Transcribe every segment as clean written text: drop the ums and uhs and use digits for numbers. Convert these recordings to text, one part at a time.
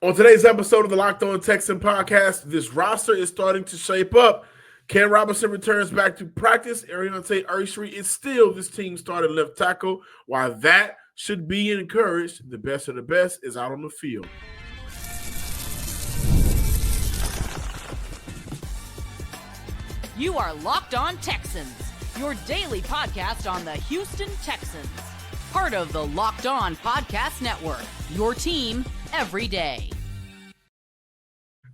On today's episode of the Locked On Texans podcast, this roster is starting to shape up. Cam Robinson returns back to practice. Ariante Ursary is still this team's starting left tackle. While that should be encouraged, the best of the best is out on the field. You are Locked On Texans, your daily podcast on the Houston Texans. Part of the Locked On Podcast Network, your team every day.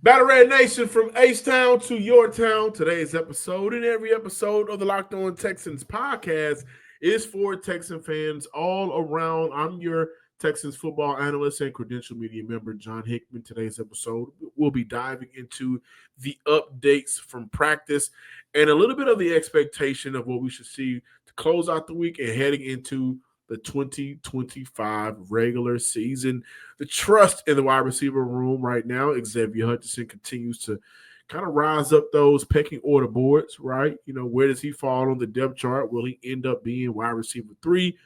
Battle Red Nation, from H-Town to your town. Today's episode and every episode of the Locked On Texans podcast is for Texan fans all around. I'm your Texans football analyst and credential media member, John Hickman. Today's episode, we'll be diving into the updates from practice and a little bit of the expectation of what we should see to close out the week and heading into the 2025 regular season. The trust in the wide receiver room right now, Xavier Hutchinson continues to kind of rise up those pecking order boards, right? You know, where does he fall on the depth chart? Will he end up being wide receiver 3?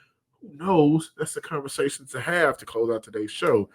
Who knows? That's the conversation to have to close out today's show.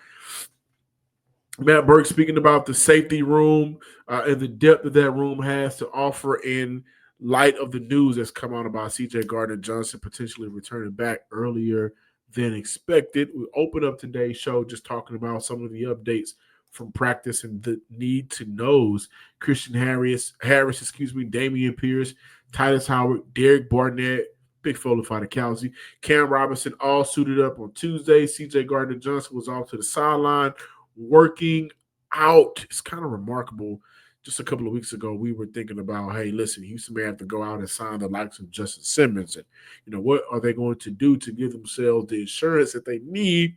Matt Burke speaking about the safety room and the depth that room has to offer in light of the news that's come out about CJ Johnson potentially returning back earlier than expected. We open up today's show just talking about some of the updates from practice and the need to knows. Christian Harris, Dameon Pierce, Tytus Howard, Derek Barnett, Big Foley, Fatukasi, Cam Robinson all suited up on Tuesday. CJ Johnson was off to the sideline working out. It's kind of remarkable. Just a couple of weeks ago, we were thinking about, hey, listen, Houston may have to go out and sign the likes of Justin Simmons. And, you know, what are they going to do to give themselves the insurance that they need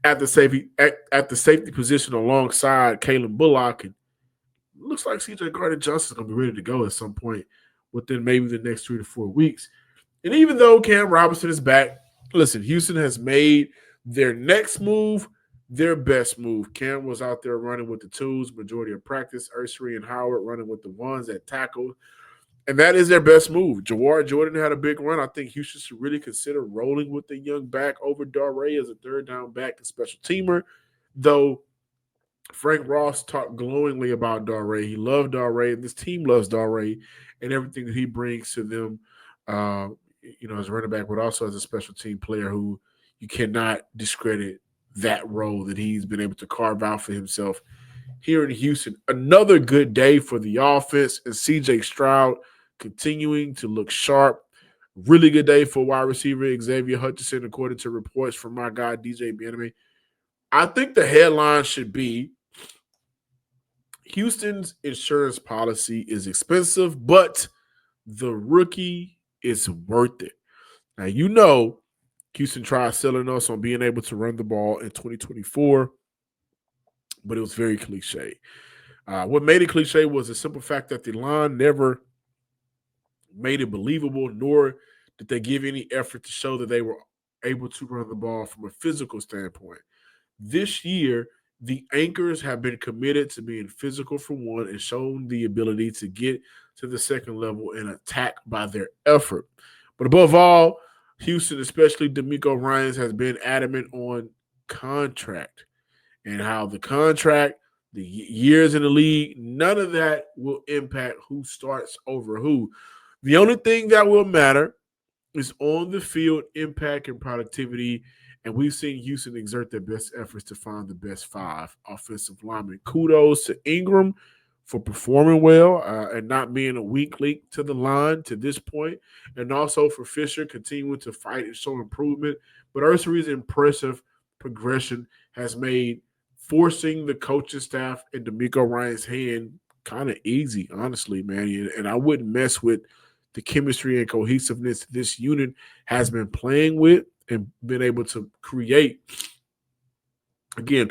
at the safety position alongside Kalen Bullock? And it looks like CJ Johnson is going to be ready to go at some point within maybe the next 3 to 4 weeks. And even though Cam Robinson is back, listen, Houston has made their next move their best move. Cam was out there running with the twos, majority of practice. Ursary and Howard running with the ones at tackle. And that is their best move. Jawar Jordan had a big run. I think Houston should really consider rolling with the young back over Darray as a third down back and special teamer. Though Frank Ross talked glowingly about Darray. He loved Darray. This team loves Darray and everything that he brings to them, as a running back, but also as a special team player who you cannot discredit that role that he's been able to carve out for himself here in Houston. Another good day for the offense, and C.J. Stroud continuing to look sharp. Really good day for wide receiver Xavier Hutchinson, according to reports from my guy DJ Benjamin. I think the headline should be Houston's insurance policy is expensive, but the rookie is worth it. Now, you know, Houston tried selling us on being able to run the ball in 2024, but it was very cliche. What made it cliche was the simple fact that the line never made it believable, nor did they give any effort to show that they were able to run the ball from a physical standpoint. This year, the anchors have been committed to being physical for one and shown the ability to get to the second level and attack by their effort. But above all, Houston, especially D'Amico Ryans, has been adamant on contract and how the contract, the years in the league, none of that will impact who starts over who. The only thing that will matter is on the field impact and productivity, and we've seen Houston exert their best efforts to find the best 5 offensive linemen. Kudos to Ingram for performing well and not being a weak link to the line to this point, and also for Fisher continuing to fight and show improvement. But Ursary's impressive progression has made forcing the coaching staff and D'Amico Ryan's hand kind of easy, honestly, man. And I wouldn't mess with the chemistry and cohesiveness this unit has been playing with and been able to create. Again,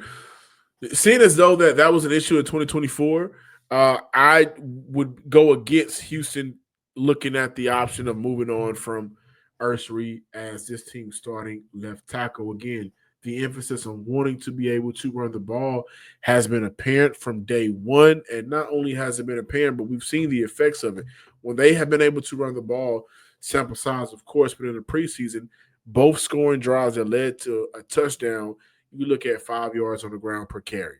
seeing as though that was an issue in 2024, I would go against Houston looking at the option of moving on from Ursary as this team's starting left tackle. Again, the emphasis on wanting to be able to run the ball has been apparent from day one. And not only has it been apparent, but we've seen the effects of it. When they have been able to run the ball, sample size, of course, but in the preseason, both scoring drives that led to a touchdown, you look at 5 yards on the ground per carry.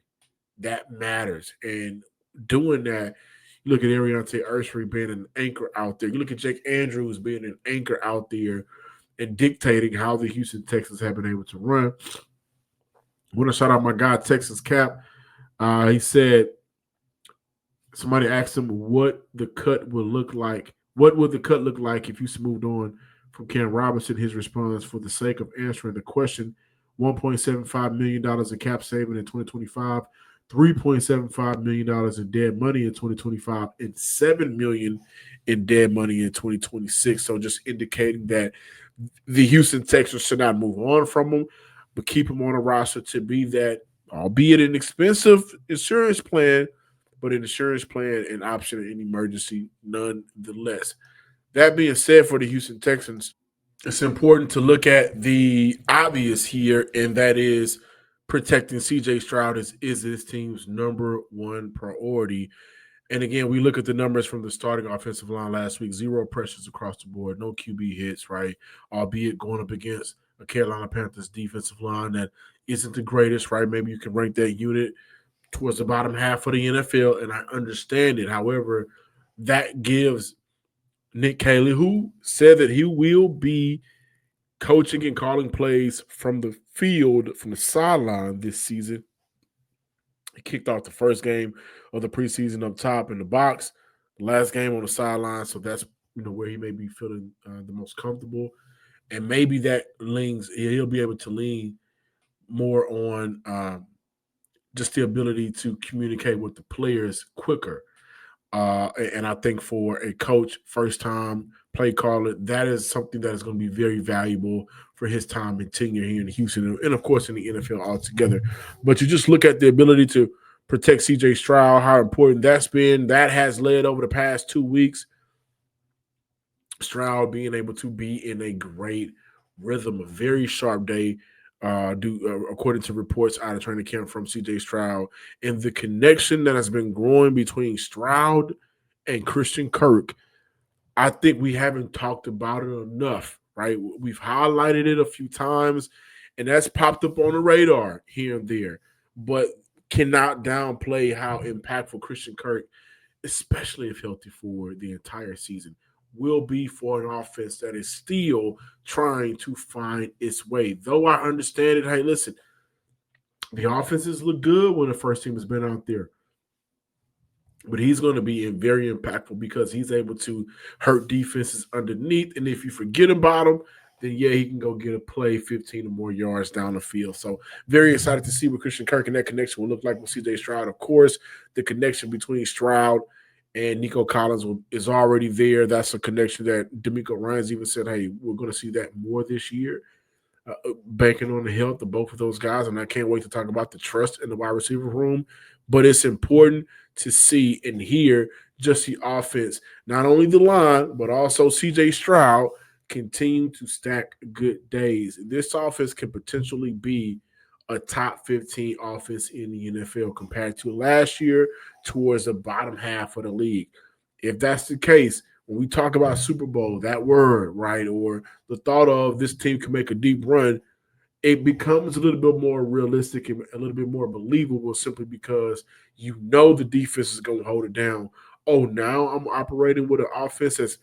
That matters. And doing that, you look at Ariante Ursery being an anchor out there. You look at Jake Andrews being an anchor out there and dictating how the Houston Texans have been able to run. I want to shout out my guy, Texas Cap. He said somebody asked him what the cut would look like. What would the cut look like if you moved on from Cam Robinson? His response, for the sake of answering the question, $1.75 million in cap saving in 2025, $3.75 million in dead money in 2025, and $7 million in dead money in 2026. So just indicating that the Houston Texans should not move on from him, but keep him on a roster to be that, albeit an expensive insurance plan, but an insurance plan, an option in emergency nonetheless. That being said, for the Houston Texans, it's important to look at the obvious here, and that is protecting CJ Stroud is this team's number one priority. And again, we look at the numbers from the starting offensive line last week, 0 pressures across the board, no QB hits, right? Albeit going up against a Carolina Panthers defensive line that isn't the greatest, right? Maybe you can rank that unit towards the bottom half of the NFL, and I understand it. However, that gives Nick Caley, who said that he will be coaching and calling plays from the field, from the sideline this season. He kicked off the first game of the preseason up top in the box, the last game on the sideline. So that's where he may be feeling the most comfortable, and maybe that he'll be able to lean more on just the ability to communicate with the players quicker. And I think for a coach, first time play caller, that is something that is going to be very valuable for his time and tenure here in Houston, and of course in the NFL altogether. But you just look at the ability to protect CJ Stroud, how important that's been. That has led over the past 2 weeks. Stroud being able to be in a great rhythm, a very sharp day, according to reports out of training camp from CJ Stroud, and the connection that has been growing between Stroud and Christian Kirk. I think we haven't talked about it enough, right? We've highlighted it a few times, and that's popped up on the radar here and there, but cannot downplay how impactful Christian Kirk, especially if healthy for the entire season, will be for an offense that is still trying to find its way. Though I understand it, hey, listen, the offenses look good when the first team has been out there. But he's going to be very impactful because he's able to hurt defenses underneath. And if you forget about him, then yeah, he can go get a play 15 or more yards down the field. So very excited to see what Christian Kirk and that connection will look like with CJ Stroud. Of course, the connection between Stroud and Nico Collins is already there. That's a connection that D'Amico Ryans even said, hey, we're going to see that more this year, banking on the health of both of those guys. And I can't wait to talk about the trust in the wide receiver room. But it's important to see and hear just the offense, not only the line, but also CJ Stroud continue to stack good days. This offense can potentially be a top 15 offense in the NFL compared to last year towards the bottom half of the league. If that's the case, when we talk about Super Bowl, that word, right, or the thought of this team can make a deep run, it becomes a little bit more realistic and a little bit more believable simply because you know the defense is going to hold it down. Oh, now I'm operating with an offense that's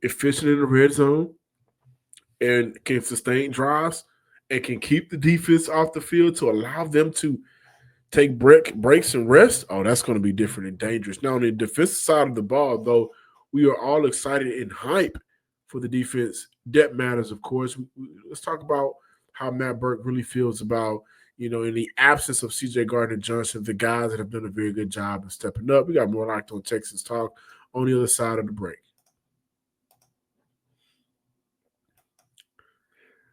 efficient in the red zone and can sustain drives and can keep the defense off the field to allow them to take breaks and rest. Oh, that's going to be different and dangerous. Now, on the defensive side of the ball, though, we are all excited and hype for the defense. Depth matters, of course. Let's talk about how Matt Burke really feels about, in the absence of CJ Gardner-Johnson, the guys that have done a very good job of stepping up. We got more Locked On Texans talk on the other side of the break.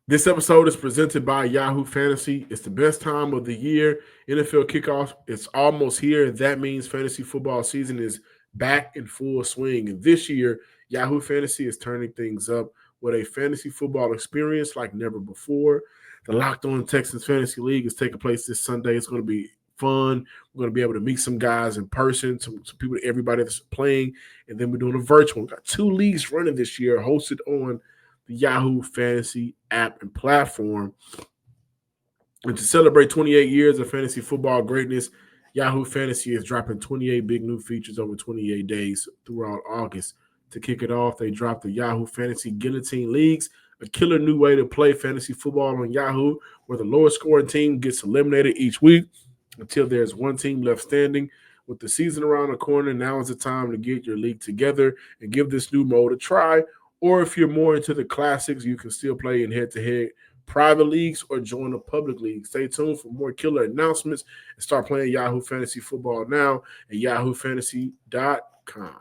This episode is presented by Yahoo Fantasy. It's the best time of the year. NFL kickoff, it's almost here. That means fantasy football season is back in full swing. And this year, Yahoo Fantasy is turning things up with a fantasy football experience like never before. The Locked On Texans Fantasy League is taking place this Sunday. It's going to be fun. We're going to be able to meet some guys in person, some people, everybody that's playing, and then we're doing a virtual. We've got 2 leagues running this year, hosted on the Yahoo Fantasy app and platform. And to celebrate 28 years of fantasy football greatness, Yahoo Fantasy is dropping 28 big new features over 28 days throughout August. To kick it off, they dropped the Yahoo Fantasy Guillotine Leagues, a killer new way to play fantasy football on Yahoo, where the lowest scoring team gets eliminated each week until there's one team left standing. With the season around the corner, now is the time to get your league together and give this new mode a try. Or if you're more into the classics, you can still play in head-to-head private leagues or join a public league. Stay tuned for more killer announcements and start playing Yahoo Fantasy Football now at yahoofantasy.com.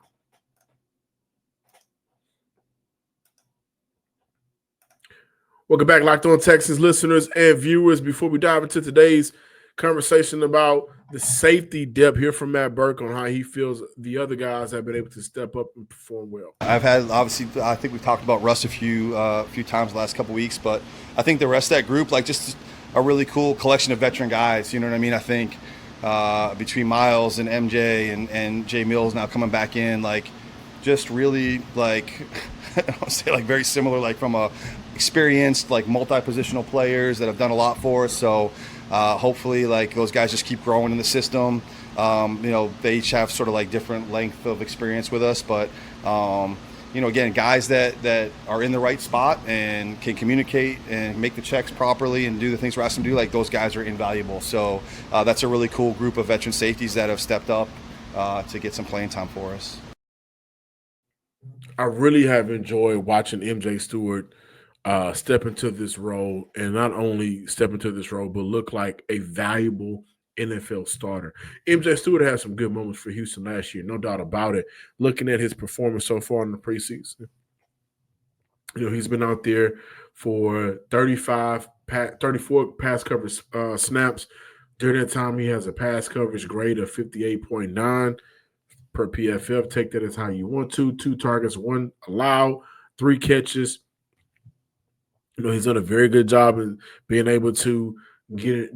Welcome back, Locked On Texans listeners and viewers. Before we dive into today's conversation about the safety depth, hear from Matt Burke on how he feels the other guys have been able to step up and perform well. I've had, obviously, I think we've talked about Russ a few times the last couple weeks, but I think the rest of that group, like, just a really cool collection of veteran guys. You know what I mean? I think between Miles and MJ and Jay Mills now coming back in, like, just really, like, I don't say, like, very similar, like, from a experienced, like, multi-positional players that have done a lot for us. So hopefully, like, those guys just keep growing in the system. They each have sort of like different length of experience with us, but again, guys that are in the right spot and can communicate and make the checks properly and do the things we're asking them to do, like, those guys are invaluable. So that's a really cool group of veteran safeties that have stepped up to get some playing time for us. I really have enjoyed watching MJ Stewart step into this role, and not only step into this role, but look like a valuable NFL starter. MJ Stewart had some good moments for Houston last year, no doubt about it. Looking at his performance so far in the preseason, he's been out there for 34 pass coverage snaps. During that time, he has a pass coverage grade of 58.9 per PFF. Take that as how you want to. 2 targets, 1 allowed, 3 catches. He's done a very good job in being able to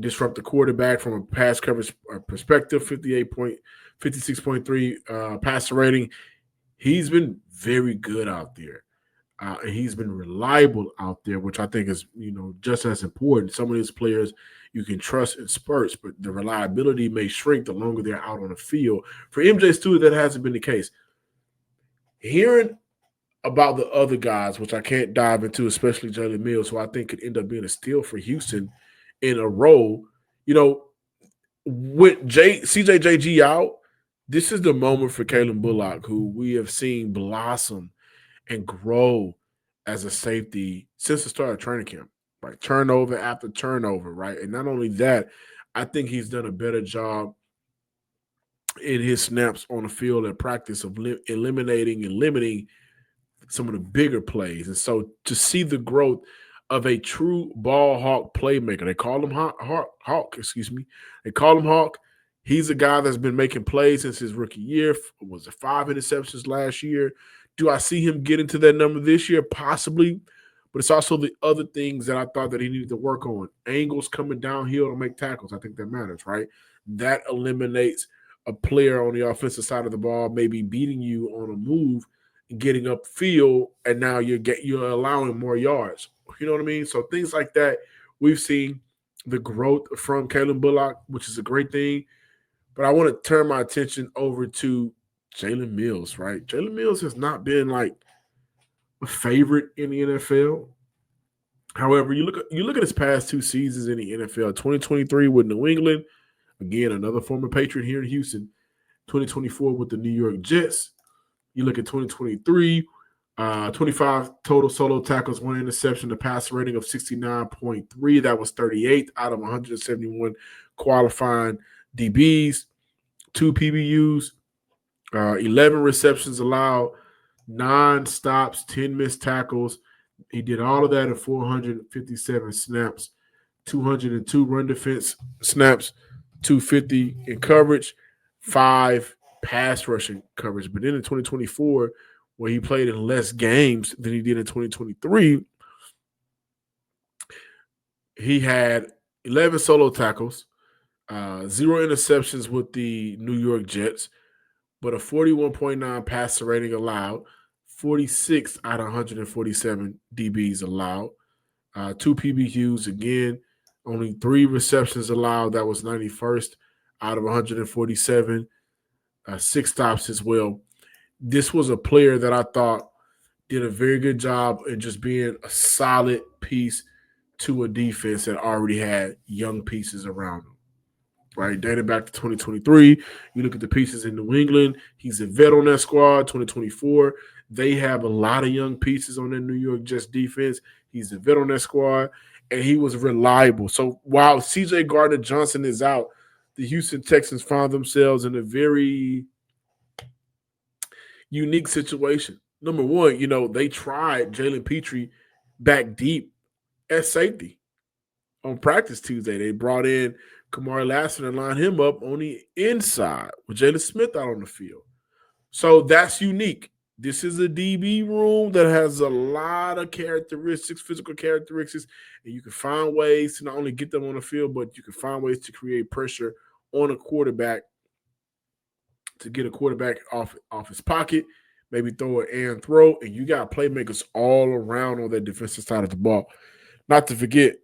disrupt the quarterback from a pass coverage perspective. 56.3 passer rating. He's been very good out there. And he's been reliable out there, which I think is, just as important. Some of these players you can trust in spurts, but the reliability may shrink the longer they're out on the field. For MJ Stewart, that hasn't been the case. Hearing about the other guys, which I can't dive into, especially Jalen Mills, who I think could end up being a steal for Houston in a role. With CJGJ out, this is the moment for Kalen Bullock, who we have seen blossom and grow as a safety since the start of training camp, right? Turnover after turnover, right? And not only that, I think he's done a better job in his snaps on the field at practice of eliminating and limiting some of the bigger plays. And so to see the growth of a true ball hawk playmaker, they call him Hawk. They call him Hawk. He's a guy that's been making plays since his rookie year. Was it 5 interceptions last year? Do I see him get into that number this year? Possibly. But it's also the other things that I thought that he needed to work on. Angles coming downhill to make tackles. I think that matters, right? That eliminates a player on the offensive side of the ball maybe beating you on a move, getting upfield, and now you're allowing more yards. You know what I mean? So things like that, we've seen the growth from Kalen Bullock, which is a great thing. But I want to turn my attention over to Jalen Mills, right? Jalen Mills has not been like a favorite in the NFL. However, you look at his past 2 seasons in the NFL, 2023 with New England, again, another former Patriot here in Houston, 2024 with the New York Jets. You look at 2023, 25 total solo tackles, 1 interception, a passer rating of 69.3. That was 38 out of 171 qualifying DBs, 2 PBUs, 11 receptions allowed, 9 stops, 10 missed tackles. He did all of that in 457 snaps, 202 run defense snaps, 250 in coverage, 5 pass rushing coverage. But then in 2024, where he played in less games than he did in 2023, he had 11 solo tackles, 0 interceptions with the New York Jets, but a 41.9 passer rating allowed, 46 out of 147 DBs allowed, 2 PBUs again, Only 3 receptions allowed. That was 91st out of 147. 6 stops as well. This was a player that I thought did a very good job in just being a solid piece to a defense that already had young pieces around him. Right, dating back to 2023, you look at the pieces in New England. He's a vet on that squad. 2024, they have a lot of young pieces on that New York Jets defense. He's a vet on that squad, and he was reliable. So while CJ Gardner-Johnson is out, the Houston Texans found themselves in a very unique situation. Number one, they tried Jalen Petrie back deep at safety on practice Tuesday. They brought in Kamari Lassiter and lined him up on the inside with Jalen Smith out on the field. So that's unique. This is a DB room that has a lot of characteristics, physical characteristics, and you can find ways to not only get them on the field, but you can find ways to create pressure on a quarterback to get a quarterback off his pocket, maybe throw it and throw, and you got playmakers all around on that defensive side of the ball. Not to forget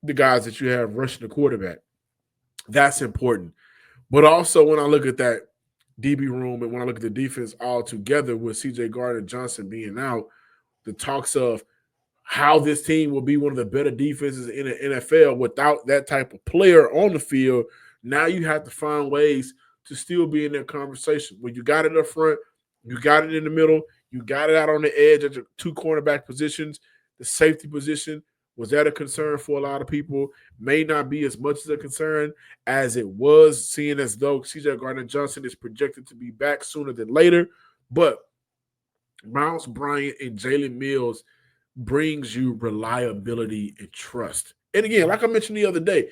the guys that you have rushing the quarterback. That's important. But also when I look at that DB room and when I look at the defense all together with CJ Gardner-Johnson being out, the talks of how this team will be one of the better defenses in the NFL without that type of player on the field, now you have to find ways to still be in that conversation. When you got it up front, you got it in the middle, you got it out on the edge at the 2 cornerback positions, the safety position. Was that a concern for a lot of people? May not be as much as a concern as it was, seeing as though CJ Gardner-Johnson is projected to be back sooner than later. But Miles Bryant and Jalen Mills brings you reliability and trust. And again, like I mentioned the other day,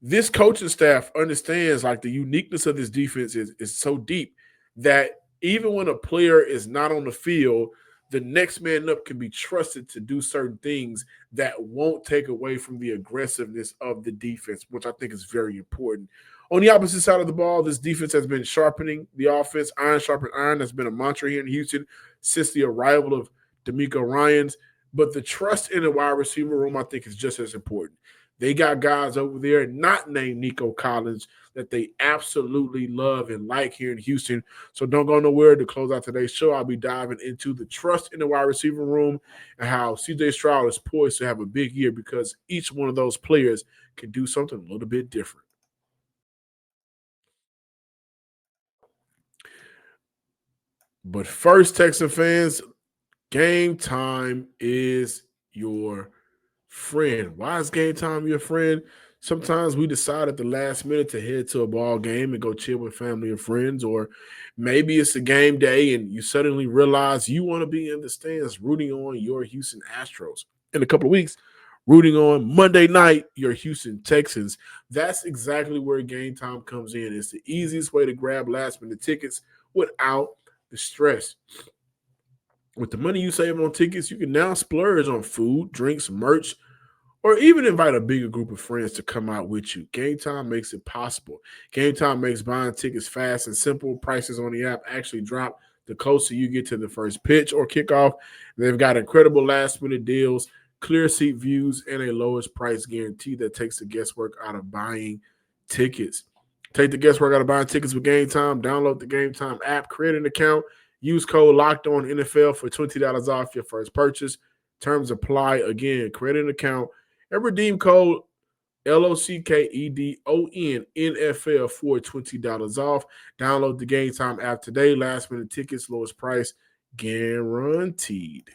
this coaching staff understands like the uniqueness of this defense is so deep that even when a player is not on the field, the next man up can be trusted to do certain things that won't take away from the aggressiveness of the defense, which I think is very important. On the opposite side of the ball, this defense has been sharpening the offense. Iron sharpen iron has been a mantra here in Houston since the arrival of D'Amico Ryans. But the trust in the wide receiver room, I think, is just as important. They got guys over there not named Nico Collins that they absolutely love and like here in Houston. So don't go nowhere. To close out today's show, I'll be diving into the trust in the wide receiver room and how CJ Stroud is poised to have a big year because each one of those players can do something a little bit different. But first, Texan fans, game time is your friend. Why is game time your friend? Sometimes we decide at the last minute to head to a ball game and go chill with family and friends, or maybe it's a game day and you suddenly realize you want to be in the stands rooting on your Houston Astros. In a couple of weeks, rooting on Monday night, your Houston Texans. That's exactly where game time comes in. It's the easiest way to grab last-minute tickets without the stress. With the money you save on tickets, you can now splurge on food, drinks, merch, or even invite a bigger group of friends to come out with you. Game Time makes it possible. Game Time makes buying tickets fast and simple. Prices on the app actually drop the closer you get to the first pitch or kickoff. They've got incredible last-minute deals, clear seat views, and a lowest price guarantee that takes the guesswork out of buying tickets. Take the guesswork out of buying tickets with Game Time. Download the Game Time app, create an account, use code LOCKEDONNFL for $20 off your first purchase. Terms apply. Again, create an account and redeem code LOCKEDONNFL for $20 off. Download the Game Time app today. Last minute tickets, lowest price guaranteed.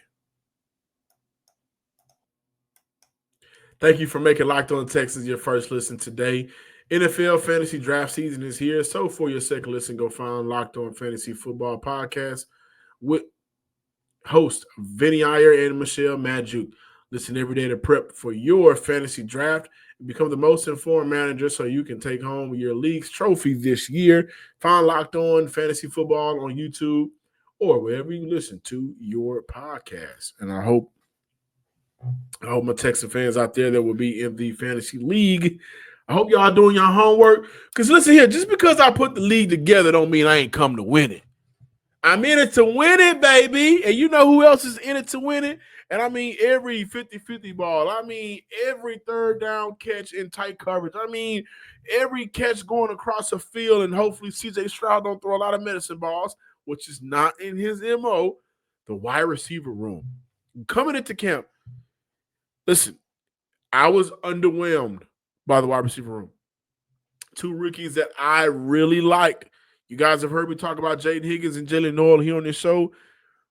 Thank you for making Locked On Texans your first listen today. NFL fantasy draft season is here. So for your second listen, go find Locked On Fantasy Football Podcast with host Vinny Iyer and Michelle Madjuk. Listen every day to prep for your fantasy draft and become the most informed manager so you can take home your league's trophy this year. Find Locked On Fantasy Football on YouTube or wherever you listen to your podcast. And I hope my Texan fans out there that will be in the fantasy league, I hope y'all doing your homework. Because listen here, just because I put the league together don't mean I ain't come to win it. I'm in it to win it, baby. And you know who else is in it to win it? And I mean every 50-50 ball. I mean every third down catch in tight coverage. I mean every catch going across the field, and hopefully CJ Stroud don't throw a lot of medicine balls, which is not in his MO. The wide receiver room. Coming into camp, listen, I was underwhelmed by the wide receiver room. Two rookies that I really liked. You guys have heard me talk about Jaden Higgins and Jalen Noel here on this show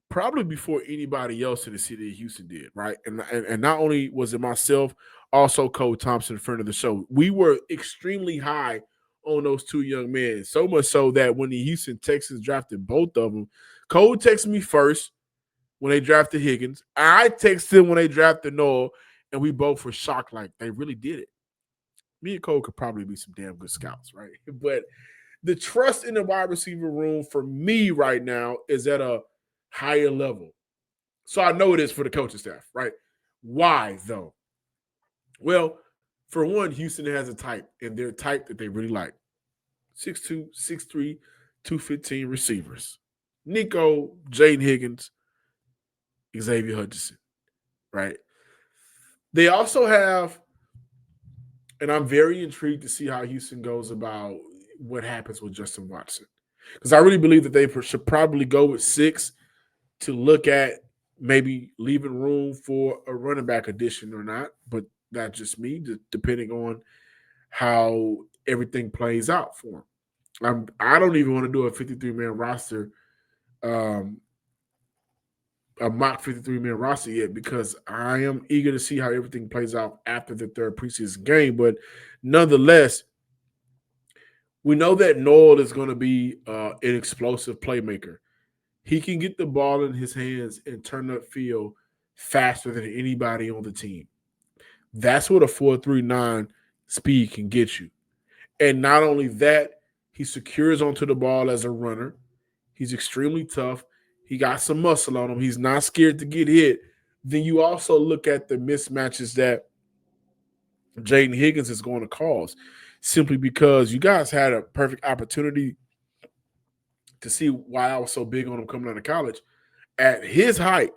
probably before anybody else in the city of Houston did, right? And not only was it myself, also Cole Thompson, friend of the show. We were extremely high on those two young men, so much so that when the Houston Texans drafted both of them, Cole texted me first when they drafted Higgins. I texted him when they drafted Noel, and we both were shocked like they really did it. Me and Cole could probably be some damn good scouts, right? But the trust in the wide receiver room for me right now is at a higher level. So I know it is for the coaching staff, right? Why, though? Well, for one, Houston has a type, and they're a type that they really like. 6'2", 6'3", 215 receivers. Nico, Jaden Higgins, Xavier Hutchinson, right? They also have, and I'm very intrigued to see how Houston goes about what happens with Justin Watson. Because I really believe that they should probably go with 6 to look at maybe leaving room for a running back addition or not. But that's just me, depending on how everything plays out for him. I don't even want to do a 53-man roster, a mock 53-man roster yet, because I am eager to see how everything plays out after the third preseason game. But nonetheless, we know that Noel is going to be an explosive playmaker. He can get the ball in his hands and turn up field faster than anybody on the team. That's what a 4.39 speed can get you. And not only that, he secures onto the ball as a runner. He's extremely tough. He got some muscle on him. He's not scared to get hit. Then you also look at the mismatches that Jaden Higgins is going to cause, simply because you guys had a perfect opportunity to see why I was so big on him coming out of college. At his height,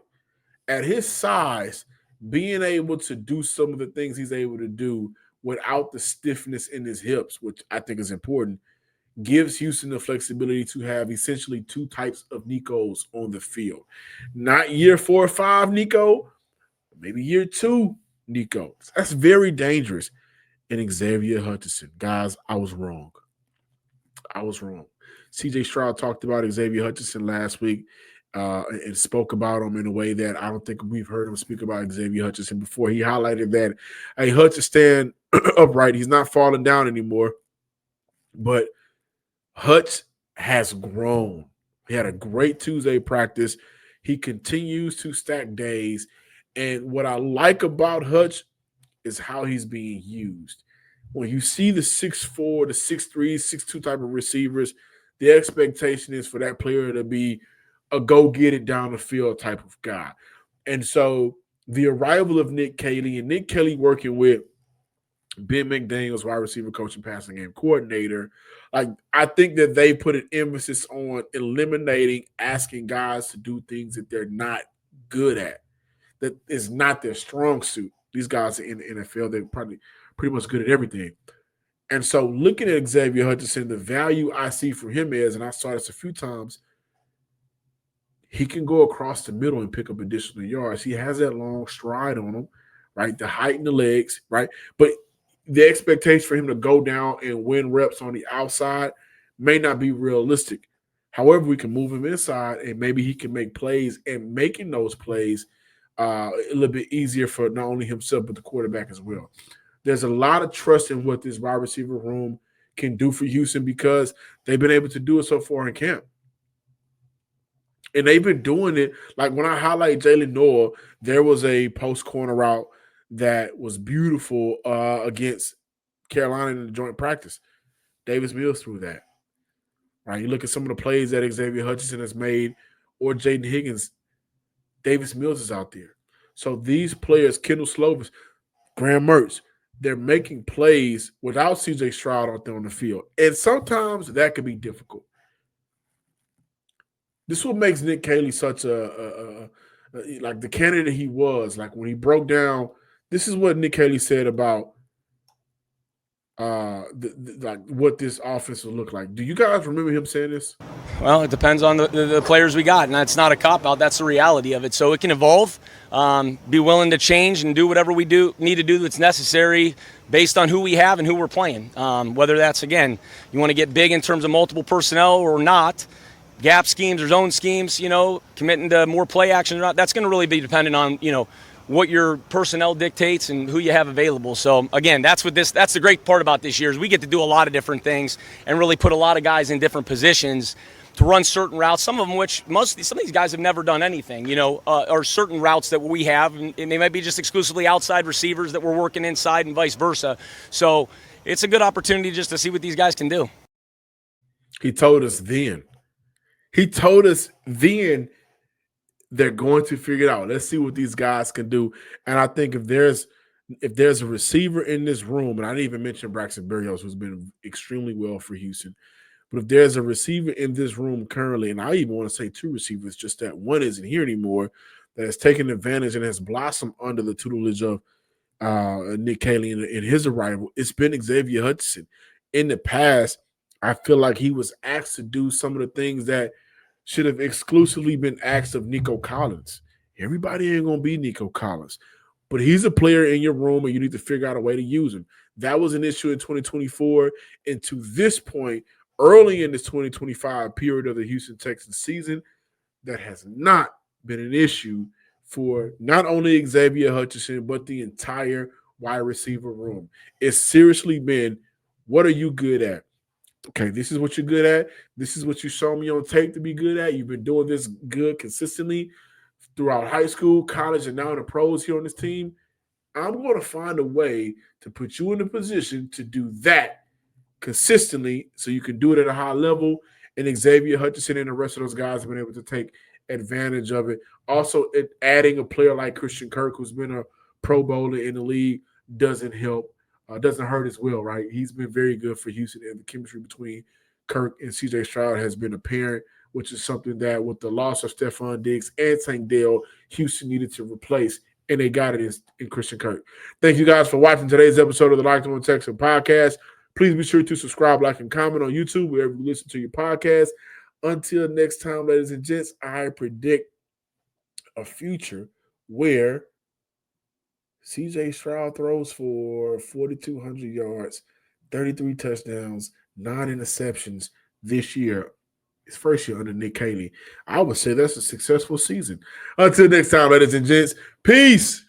at his size, being able to do some of the things he's able to do without the stiffness in his hips, which I think is important, gives Houston the flexibility to have essentially two types of Nikos on the field. Not year 4 or 5 Nico, maybe year 2 Nico. That's very dangerous. And Xavier Hutchinson. Guys, I was wrong. CJ Stroud talked about Xavier Hutchinson last week and spoke about him in a way that I don't think we've heard him speak about Xavier Hutchinson before. He highlighted that, hey, Hutch is stand upright. He's not falling down anymore. But Hutch has grown. He had a great Tuesday practice. He continues to stack days. And what I like about Hutch is how he's being used. When you see the 6'4", the 6'3", 6'2" type of receivers, the expectation is for that player to be a go-get-it down the field type of guy. And so the arrival of Nick Caley, and Nick Caley working with Ben McDaniels, wide receiver coach and passing game coordinator, like I think that they put an emphasis on eliminating asking guys to do things that they're not good at, that is not their strong suit. These guys in the NFL, they're probably pretty much good at everything. And so looking at Xavier Hutchinson, the value I see for him is, and I saw this a few times, he can go across the middle and pick up additional yards. He has that long stride on him, right? The height in the legs, right? But the expectation for him to go down and win reps on the outside may not be realistic. However, we can move him inside and maybe he can make plays, and making those plays a little bit easier for not only himself but the quarterback as well. There's a lot of trust in what this wide receiver room can do for Houston because they've been able to do it so far in camp. And they've been doing it. Like when I highlight Jalen Noel, there was a post corner route that was beautiful against Carolina in the joint practice. Davis Mills threw that. Right? You look at some of the plays that Xavier Hutchinson has made or Jaden Higgins, Davis Mills is out there. So these players, Kendall Slovis, Graham Mertz, they're making plays without CJ Stroud out there on the field. And sometimes that could be difficult. This is what makes Nick Caley such a like the candidate he was, like when he broke down, this is what Nick Caley said about like what this offense will look like. Do you guys remember him saying this? Well, it depends on the players we got, and that's not a cop-out. That's the reality of it. So it can evolve, be willing to change and do whatever we need to do that's necessary based on who we have and who we're playing. Whether that's, again, you want to get big in terms of multiple personnel or not, gap schemes or zone schemes, committing to more play action or not, that's going to really be dependent on, what your personnel dictates and who you have available. So again, that's the great part about this year is we get to do a lot of different things and really put a lot of guys in different positions to run certain routes, some of them which some of these guys have never done anything, or certain routes that we have, and they might be just exclusively outside receivers that we're working inside and vice versa. So it's a good opportunity just to see what these guys can do. He told us then they're going to figure it out. Let's see what these guys can do. And I think if there's a receiver in this room, and I didn't even mention Braxton Berrios, who's been extremely well for Houston, but if there's a receiver in this room currently, and I even want to say two receivers, just that one isn't here anymore, that has taken advantage and has blossomed under the tutelage of Nick Caley in his arrival, it's been Xavier Hutchinson. In the past, I feel like he was asked to do some of the things that should have exclusively been asked of Nico Collins. Everybody ain't going to be Nico Collins, but he's a player in your room and you need to figure out a way to use him. That was an issue in 2024. And to this point, early in this 2025 period of the Houston Texans season, that has not been an issue for not only Xavier Hutchinson, but the entire wide receiver room. It's seriously been, what are you good at? Okay, this is what you're good at. This is what you saw me on tape to be good at. You've been doing this good consistently throughout high school, college, and now in the pros here on this team. I'm going to find a way to put you in a position to do that consistently so you can do it at a high level. And Xavier Hutchinson and the rest of those guys have been able to take advantage of it. Also, adding a player like Christian Kirk, who's been a Pro Bowler in the league, doesn't help. Doesn't hurt as well, right? He's been very good for Houston, and the chemistry between Kirk and CJ Stroud has been apparent, which is something that with the loss of Stephon Diggs and Tank Dell, Houston needed to replace, and they got it in Christian Kirk. Thank you guys for watching today's episode of the Locked On Texans podcast. Please be sure to subscribe, like, and comment on YouTube wherever you listen to your podcast. Until next time, ladies and gents, I predict a future where CJ Stroud throws for 4,200 yards, 33 touchdowns, 9 interceptions this year. His first year under Nick Caley. I would say that's a successful season. Until next time, ladies and gents, peace.